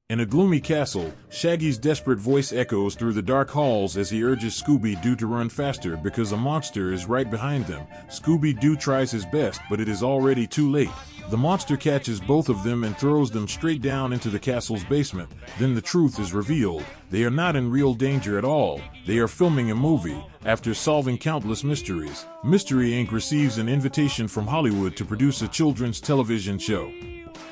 In a gloomy castle, Shaggy's desperate voice echoes through the dark halls as he urges Scooby-Doo to run faster because a monster is right behind them. Scooby-Doo tries his best, but it is already too late. The monster catches both of them and throws them straight down into the castle's basement. Then the truth is revealed. They are not in real danger at all. They are filming a movie. After solving countless mysteries, Mystery Inc. receives an invitation from Hollywood to produce a children's television show.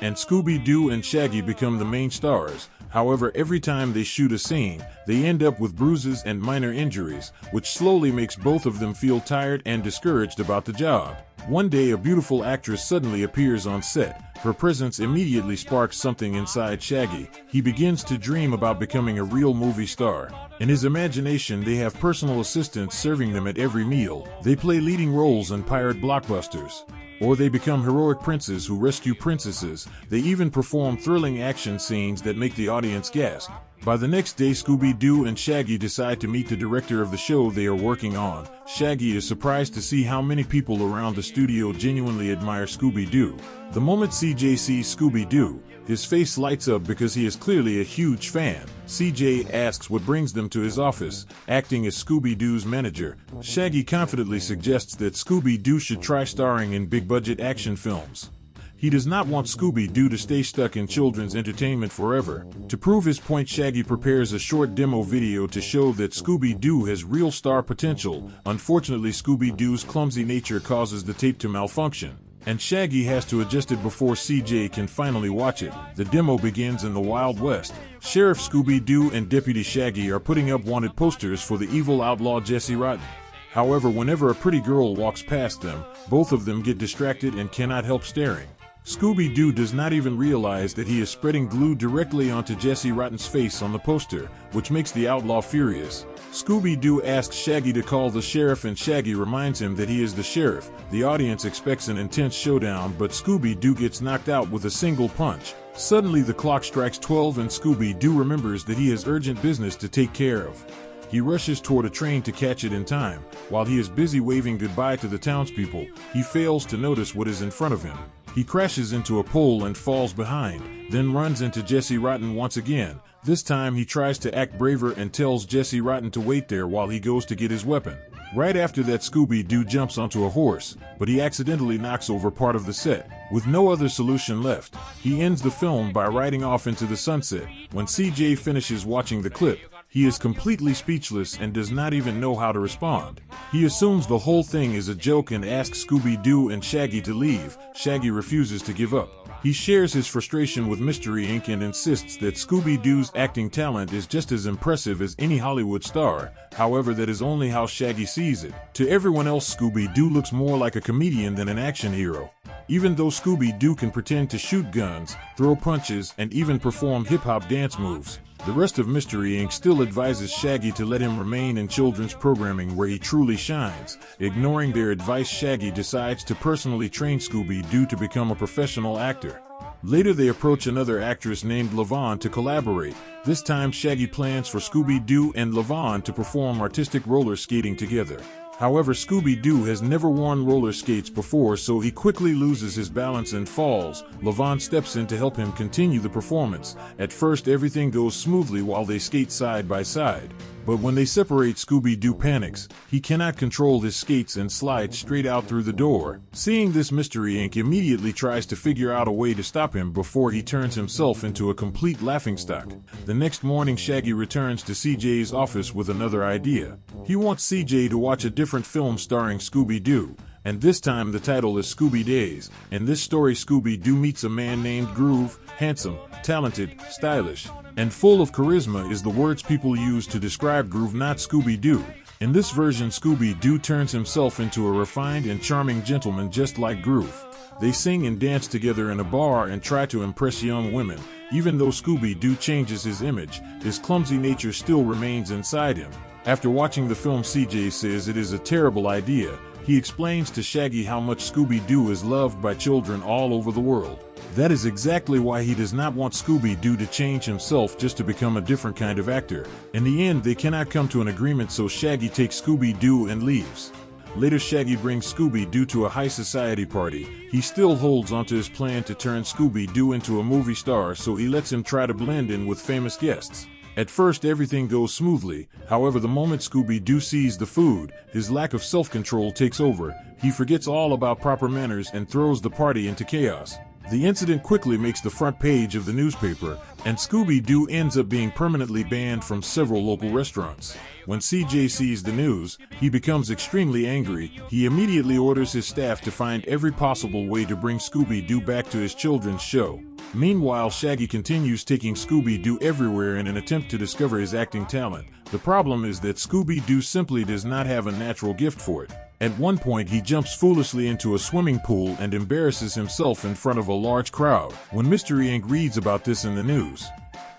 And Scooby-Doo and Shaggy become the main stars. However, every time they shoot a scene, they end up with bruises and minor injuries, which slowly makes both of them feel tired and discouraged about the job. One day, a beautiful actress suddenly appears on set. Her presence immediately sparks something inside Shaggy. He begins to dream about becoming a real movie star. In his imagination, they have personal assistants serving them at every meal. They play leading roles in pirate blockbusters. Or they become heroic princes who rescue princesses. They even perform thrilling action scenes that make the audience gasp. By the next day, Scooby-Doo and Shaggy decide to meet the director of the show they are working on. Shaggy is surprised to see how many people around the studio genuinely admire Scooby-Doo. The moment CJ sees Scooby-Doo, his face lights up because he is clearly a huge fan. CJ asks what brings them to his office. Acting as Scooby-Doo's manager, Shaggy confidently suggests that Scooby-Doo should try starring in big-budget action films. He does not want Scooby-Doo to stay stuck in children's entertainment forever. To prove his point, Shaggy prepares a short demo video to show that Scooby-Doo has real star potential. Unfortunately, Scooby-Doo's clumsy nature causes the tape to malfunction, and Shaggy has to adjust it before CJ can finally watch it. The demo begins in the Wild West. Sheriff Scooby-Doo and Deputy Shaggy are putting up wanted posters for the evil outlaw Jesse Rotten. However, whenever a pretty girl walks past them, both of them get distracted and cannot help staring. Scooby-Doo does not even realize that he is spreading glue directly onto Jesse Rotten's face on the poster, which makes the outlaw furious. Scooby-Doo asks Shaggy to call the sheriff, and Shaggy reminds him that he is the sheriff. The audience expects an intense showdown, but Scooby-Doo gets knocked out with a single punch. Suddenly the clock strikes 12 and Scooby-Doo remembers that he has urgent business to take care of. He rushes toward a train to catch it in time. While he is busy waving goodbye to the townspeople, he fails to notice what is in front of him. He crashes into a pole and falls behind, then runs into Jesse Rotten once again. This time he tries to act braver and tells Jesse Rotten to wait there while he goes to get his weapon. Right after that, Scooby-Doo jumps onto a horse, but he accidentally knocks over part of the set. With no other solution left, he ends the film by riding off into the sunset. When CJ finishes watching the clip, he is completely speechless and does not even know how to respond. He assumes the whole thing is a joke and asks Scooby-Doo and Shaggy to leave. Shaggy refuses to give up. He shares his frustration with Mystery Inc. and insists that Scooby-Doo's acting talent is just as impressive as any Hollywood star. However, that is only how Shaggy sees it. To everyone else, Scooby-Doo looks more like a comedian than an action hero. Even though Scooby-Doo can pretend to shoot guns, throw punches, and even perform hip-hop dance moves, the rest of Mystery Inc. still advises Shaggy to let him remain in children's programming where he truly shines. Ignoring their advice, Shaggy decides to personally train Scooby-Doo to become a professional actor. Later, they approach another actress named Levon to collaborate. This time, Shaggy plans for Scooby-Doo and Levon to perform artistic roller skating together. However, Scooby-Doo has never worn roller skates before, so he quickly loses his balance and falls. Levon steps in to help him continue the performance. At first, everything goes smoothly while they skate side by side. But when they separate, Scooby-Doo panics. He cannot control his skates and slides straight out through the door. Seeing this, Mystery Inc. immediately tries to figure out a way to stop him before he turns himself into a complete laughingstock. The next morning, Shaggy returns to CJ's office with another idea. He wants CJ to watch a different film starring Scooby-Doo, and this time the title is Scooby Days. In this story, Scooby-Doo meets a man named Groove. Handsome, talented, stylish, and full of charisma is the words people use to describe Groove, not Scooby-Doo. In this version, Scooby-Doo turns himself into a refined and charming gentleman just like Groove. They sing and dance together in a bar and try to impress young women. Even though Scooby-Doo changes his image, his clumsy nature still remains inside him. After watching the film, CJ says it is a terrible idea. He explains to Shaggy how much Scooby-Doo is loved by children all over the world. That is exactly why he does not want Scooby-Doo to change himself just to become a different kind of actor. In the end, they cannot come to an agreement, so Shaggy takes Scooby-Doo and leaves. Later, Shaggy brings Scooby-Doo to a high society party. He still holds onto his plan to turn Scooby-Doo into a movie star, so he lets him try to blend in with famous guests. At first, everything goes smoothly. However, the moment Scooby-Doo sees the food, his lack of self-control takes over. He forgets all about proper manners and throws the party into chaos. The incident quickly makes the front page of the newspaper, and Scooby-Doo ends up being permanently banned from several local restaurants. When CJ sees the news, he becomes extremely angry. He immediately orders his staff to find every possible way to bring Scooby-Doo back to his children's show. Meanwhile, Shaggy continues taking Scooby-Doo everywhere in an attempt to discover his acting talent. The problem is that Scooby-Doo simply does not have a natural gift for it. At one point, he jumps foolishly into a swimming pool and embarrasses himself in front of a large crowd. When Mystery Inc. reads about this in the news,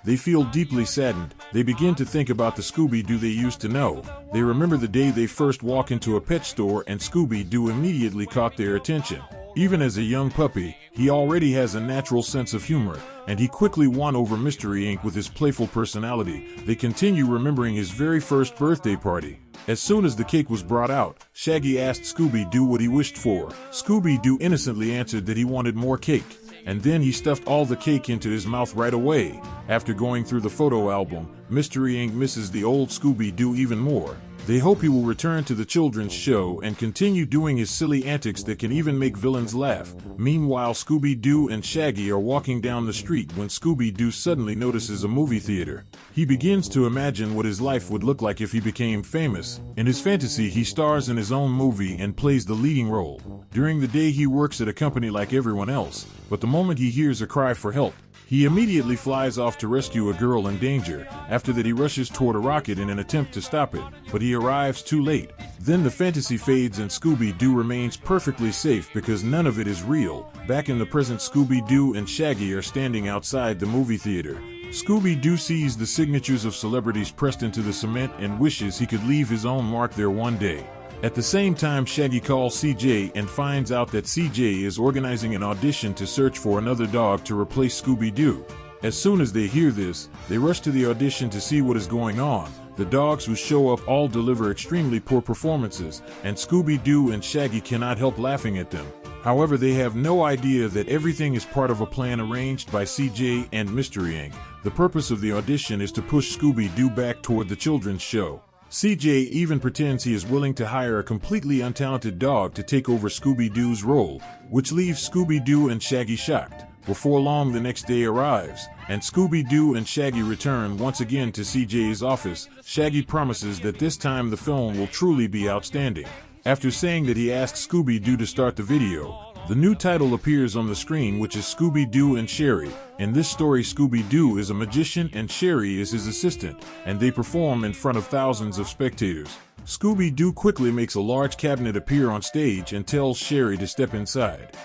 they feel deeply saddened. They begin to think about the Scooby-Doo they used to know. They remember the day they first walked into a pet store and Scooby-Doo immediately caught their attention. Even as a young puppy, he already has a natural sense of humor, and he quickly won over Mystery Inc. with his playful personality. They continue remembering his very first birthday party. As soon as the cake was brought out, Shaggy asked Scooby-Doo what he wished for. Scooby-Doo innocently answered that he wanted more cake, and then he stuffed all the cake into his mouth right away. After going through the photo album, Mystery Inc. misses the old Scooby-Doo even more. They hope he will return to the children's show and continue doing his silly antics that can even make villains laugh. Meanwhile, Scooby-Doo and Shaggy are walking down the street when Scooby-Doo suddenly notices a movie theater. He begins to imagine what his life would look like if he became famous. In his fantasy, he stars in his own movie and plays the leading role. During the day, he works at a company like everyone else, but the moment he hears a cry for help, he immediately flies off to rescue a girl in danger. After that, he rushes toward a rocket in an attempt to stop it, but he arrives too late. Then the fantasy fades and Scooby-Doo remains perfectly safe because none of it is real. Back in the present, Scooby-Doo and Shaggy are standing outside the movie theater. Scooby-Doo sees the signatures of celebrities pressed into the cement and wishes he could leave his own mark there one day. At the same time, Shaggy calls CJ and finds out that CJ is organizing an audition to search for another dog to replace Scooby-Doo. As soon as they hear this, they rush to the audition to see what is going on. The dogs who show up all deliver extremely poor performances, and Scooby-Doo and Shaggy cannot help laughing at them. However, they have no idea that everything is part of a plan arranged by CJ and Mystery Inc. The purpose of the audition is to push Scooby-Doo back toward the children's show. CJ even pretends he is willing to hire a completely untalented dog to take over Scooby-Doo's role, which leaves Scooby-Doo and Shaggy shocked. Before long, the next day arrives, and Scooby-Doo and Shaggy return once again to CJ's office. Shaggy promises that this time the film will truly be outstanding. After saying that he asked Scooby-Doo to start the video, the new title appears on the screen, which is Scooby-Doo and Sherry. In this story, Scooby-Doo is a magician and Sherry is his assistant, and they perform in front of thousands of spectators. Scooby-Doo quickly makes a large cabinet appear on stage and tells Sherry to step inside.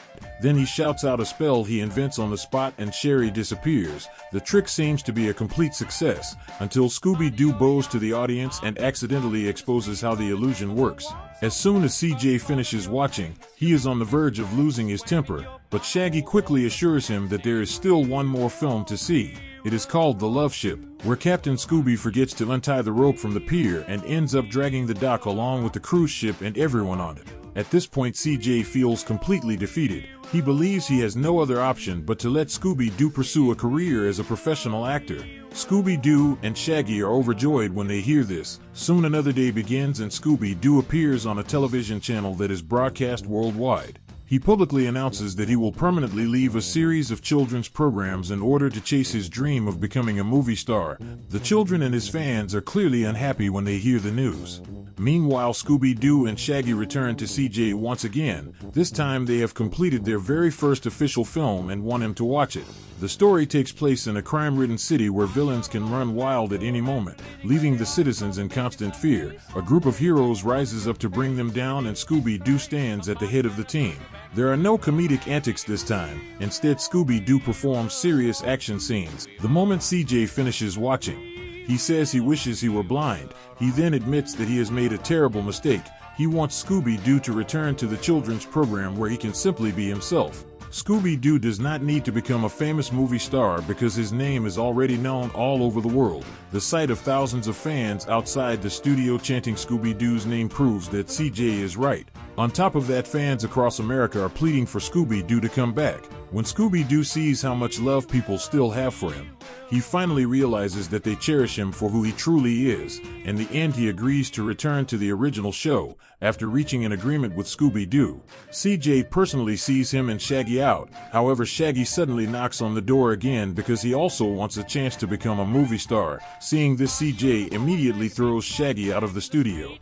Then he shouts out a spell he invents on the spot and Sherry disappears. The trick seems to be a complete success, until Scooby-Doo bows to the audience and accidentally exposes how the illusion works. As soon as CJ finishes watching, he is on the verge of losing his temper, but Shaggy quickly assures him that there is still one more film to see. It is called The Love Ship, where Captain Scooby forgets to untie the rope from the pier and ends up dragging the dock along with the cruise ship and everyone on it. At this point, CJ feels completely defeated. He believes he has no other option but to let Scooby-Doo pursue a career as a professional actor. Scooby-Doo and Shaggy are overjoyed when they hear this. Soon another day begins and Scooby-Doo appears on a television channel that is broadcast worldwide. He publicly announces that he will permanently leave a series of children's programs in order to chase his dream of becoming a movie star. The children and his fans are clearly unhappy when they hear the news. Meanwhile, Scooby-Doo and Shaggy return to CJ once again. This time they have completed their very first official film and want him to watch it. The story takes place in a crime-ridden city where villains can run wild at any moment, leaving the citizens in constant fear. A group of heroes rises up to bring them down and Scooby-Doo stands at the head of the team. There are no comedic antics this time. Instead, Scooby-Doo performs serious action scenes. The moment CJ finishes watching, he says he wishes he were blind. He then admits that he has made a terrible mistake. He wants Scooby-Doo to return to the children's program where he can simply be himself. Scooby-Doo does not need to become a famous movie star because his name is already known all over the world. The sight of thousands of fans outside the studio chanting Scooby-Doo's name proves that CJ is right. On top of that, fans across America are pleading for Scooby-Doo to come back. When Scooby-Doo sees how much love people still have for him, he finally realizes that they cherish him for who he truly is. In the end, he agrees to return to the original show after reaching an agreement with Scooby-Doo. CJ personally sees him and Shaggy out. However, Shaggy suddenly knocks on the door again because he also wants a chance to become a movie star. Seeing this, CJ immediately throws Shaggy out of the studio.